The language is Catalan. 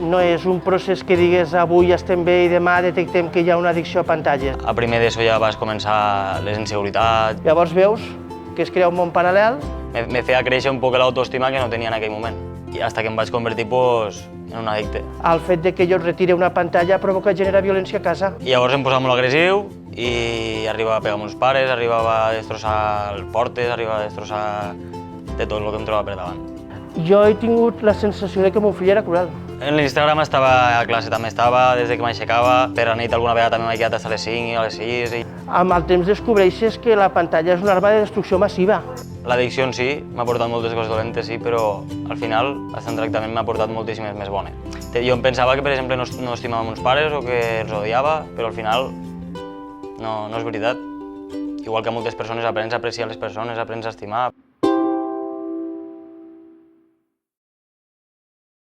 No és un procés que digues avui estem bé i demà detectem que hi ha una addicció a pantalles. A primer d'ESO ja vas començar les inseguretats. Llavors veus que es crea un món paral·lel. Me feia créixer un poc l'autoestima que no tenia en aquell moment. I fins que em vaig convertir en un addicte. El fet de que jo es retire una pantalla provoca generar violència a casa. I llavors em posava molt agressiu i arribava a pegar meus pares, arribava a destrossar el portes, arribava a destrossar de tot el que em trobava per davant. Jo he tingut la sensació de que meu fill era cruel. En l'Instagram estava, a classe també estava, des de que m'aixecava. Per la nit alguna vegada també m'he quedat fins a les 5 i a les 6. Amb el temps descobreixes que la pantalla és una arma de destrucció massiva. L'addicció en si m'ha portat moltes coses dolentes, sí, però al final el tractament m'ha portat moltíssimes més bones. Jo em pensava que, per exemple, no estimava meus pares o que els odiava, però al final no és veritat. Igual que moltes persones aprens a apreciar les persones, aprens a estimar.